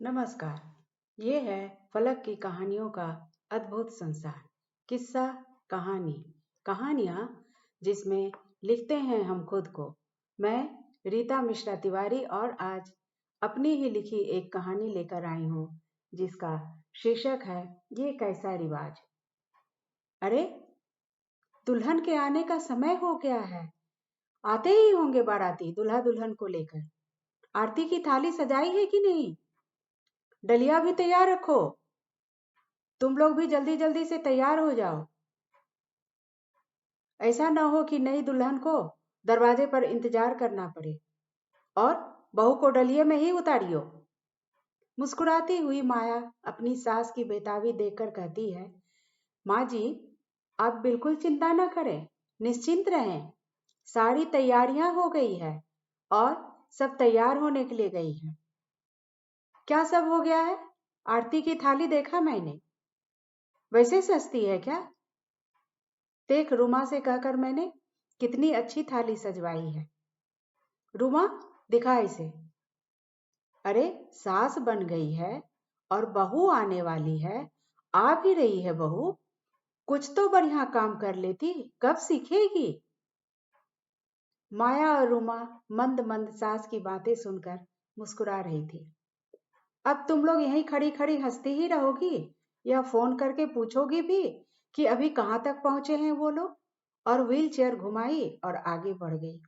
नमस्कार। ये है फलक की कहानियों का अद्भुत संसार। किस्सा, कहानी, कहानियाँ जिसमें लिखते हैं हम खुद को। मैं रीता मिश्रा तिवारी और आज अपनी ही लिखी एक कहानी लेकर आई हूँ जिसका शीर्षक है ये कैसा रिवाज। अरे, दुल्हन के आने का समय हो गया है। आते ही होंगे बाराती दूल्हा दुल्हन को लेकर। आरती की थाली सजाई है कि नहीं? डलिया भी तैयार रखो। तुम लोग भी जल्दी जल्दी से तैयार हो जाओ। ऐसा न हो कि नई दुल्हन को दरवाजे पर इंतजार करना पड़े और बहू को डलिये में ही उतारियो। मुस्कुराती हुई माया अपनी सास की बेताबी देखकर कहती है, माँ जी, आप बिल्कुल चिंता न करें, निश्चिंत रहें। सारी तैयारियां हो गई है और सब तैयार होने के लिए गई है। क्या सब हो गया है? आरती की थाली देखा मैंने। वैसे सस्ती है क्या? देख, रुमा से कहकर मैंने कितनी अच्छी थाली सजवाई है। रुमा, दिखा इसे। अरे, सास बन गई है और बहू आने वाली है। आ भी रही है बहू। कुछ तो बढ़िया काम कर लेती, कब सीखेगी? माया और रुमा मंद मंद सास की बातें सुनकर मुस्कुरा रही थी। अब तुम लोग यहीं खड़ी खड़ी हंसती ही रहोगी या फोन करके पूछोगी भी कि अभी कहाँ तक पहुंचे हैं वो लोग? और व्हील चेयर घुमाई और आगे बढ़ गई।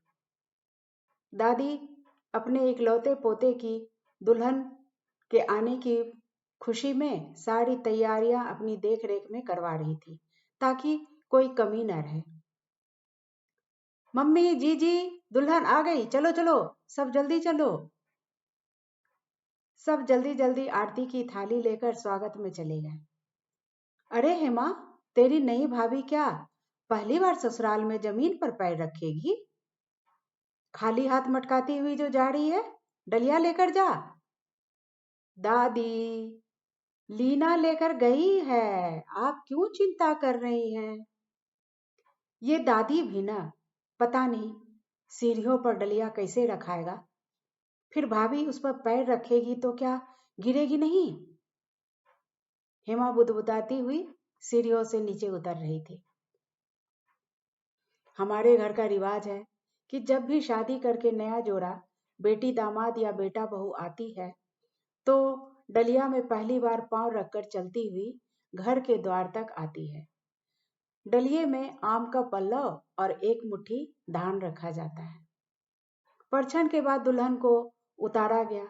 दादी अपने इकलौते पोते की दुल्हन के आने की खुशी में सारी तैयारियां अपनी देख रेख में करवा रही थी ताकि कोई कमी न रहे। मम्मी, जीजी, दुल्हन आ गई, चलो चलो, सब जल्दी चलो। सब जल्दी जल्दी आरती की थाली लेकर स्वागत में चले गए। अरे हेमा, तेरी नई भाभी क्या पहली बार ससुराल में जमीन पर पैर रखेगी? खाली हाथ मटकाती हुई जो जा रही है, डलिया लेकर जा। दादी, लीना लेकर गई है, आप क्यों चिंता कर रही हैं? ये दादी भी ना, पता नहीं सीढ़ियों पर डलिया कैसे रखाएगा। फिर भाभी उस पर पैर रखेगी तो क्या गिरेगी नहीं? हेमा बुदबुदाती हुई सीढ़ियों से नीचे उतर रही थी। हमारे घर का रिवाज है कि जब भी शादी करके नया जोड़ा बेटी दामाद या बेटा बहू आती है तो डलिया में पहली बार पांव रखकर चलती हुई घर के द्वार तक आती है। डलिये में आम का पल्लव और एक मुट्ठी धान रखा जाता है। परछन के बाद दुल्हन को उतारा गया।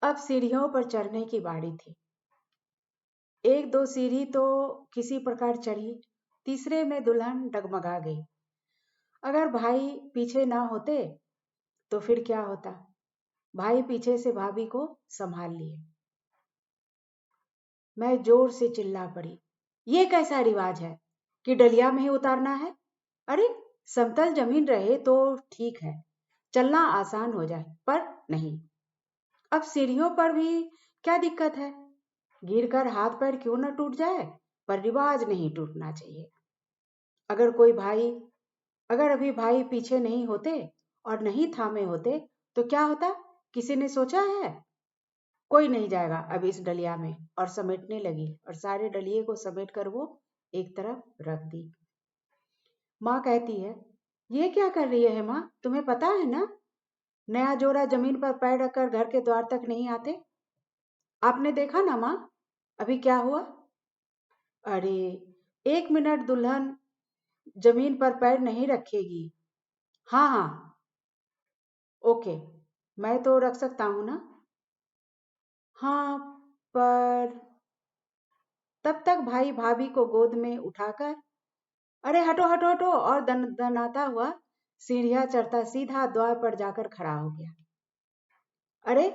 अब सीढ़ियों पर चढ़ने की बारी थी। एक दो सीढ़ी तो किसी प्रकार चढ़ी, तीसरे में दुल्हन डगमगा गई। अगर भाई पीछे ना होते तो फिर क्या होता? भाई पीछे से भाभी को संभाल लिए। मैं जोर से चिल्ला पड़ी, ये कैसा रिवाज है कि डलिया में ही उतारना है? अरे, समतल जमीन रहे तो ठीक है, चलना आसान हो जाए, पर नहीं। अब सीढ़ियों पर भी क्या दिक्कत है? गिरकर हाथ पैर क्यों न टूट जाए, पर रिवाज नहीं टूटना चाहिए। अगर कोई भाई अगर अभी भाई पीछे नहीं होते और नहीं थामे होते तो क्या होता? किसी ने सोचा है? कोई नहीं जाएगा अब इस डलिया में, और समेटने लगी और सारे डलिये को समेट कर वो एक तरफ रख दी। माँ कहती है, ये क्या कर रही है माँ, तुम्हें पता है ना, नया जोड़ा जमीन पर पैर रखकर घर के द्वार तक नहीं आते। आपने देखा ना माँ, अभी क्या हुआ? अरे, एक मिनट, दुल्हन जमीन पर पैर नहीं रखेगी। हाँ हाँ, ओके, मैं तो रख सकता हूँ ना। हाँ, पर तब तक भाई भाभी को गोद में उठाकर, अरे हटो हटो हटो, और दन दनाता हुआ सीढ़ियां चढ़ता सीधा द्वार पर जाकर खड़ा हो गया। अरे,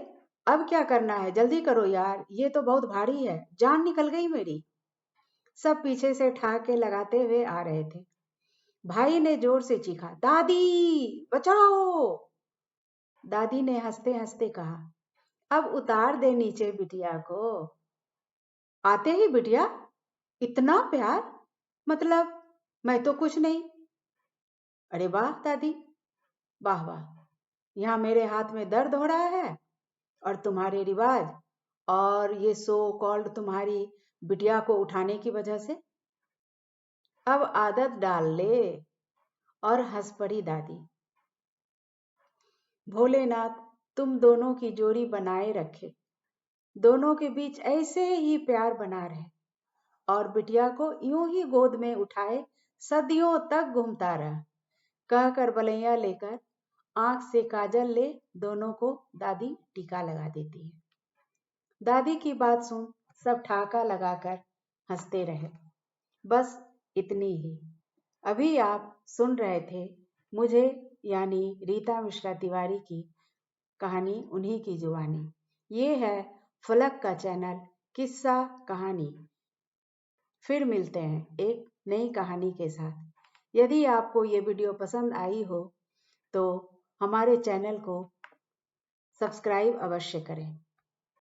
अब क्या करना है, जल्दी करो यार, ये तो बहुत भारी है, जान निकल गई मेरी। सब पीछे से ठहाके लगाते हुए आ रहे थे। भाई ने जोर से चीखा, दादी बचाओ। दादी ने हंसते हंसते कहा, अब उतार दे नीचे बिटिया को। आते ही बिटिया, इतना प्यार, मतलब मैं तो कुछ नहीं। अरे वाह दादी, वाह वाह, यहाँ मेरे हाथ में दर्द हो रहा है और तुम्हारे रिवाज और ये सो कॉल्ड तुम्हारी बिटिया को उठाने की वजह से? अब आदत डाल ले। और हंस पड़ी दादी। भोलेनाथ तुम दोनों की जोड़ी बनाए रखे, दोनों के बीच ऐसे ही प्यार बना रहे, और बिटिया को यूं ही गोद में उठाए सदियों तक घूमता रहा। कहकर बलैया लेकर आंख से काजल ले दोनों को दादी टीका लगा देती है। दादी की बात सुन सब ठाका लगाकर हंसते रहे। बस इतनी ही। अभी आप सुन रहे थे मुझे यानी रीता मिश्रा तिवारी की कहानी उन्हीं की जुबानी। ये है फलक का चैनल किस्सा कहानी। फिर मिलते हैं एक नई कहानी के साथ। यदि आपको ये वीडियो पसंद आई हो तो हमारे चैनल को सब्सक्राइब अवश्य करें।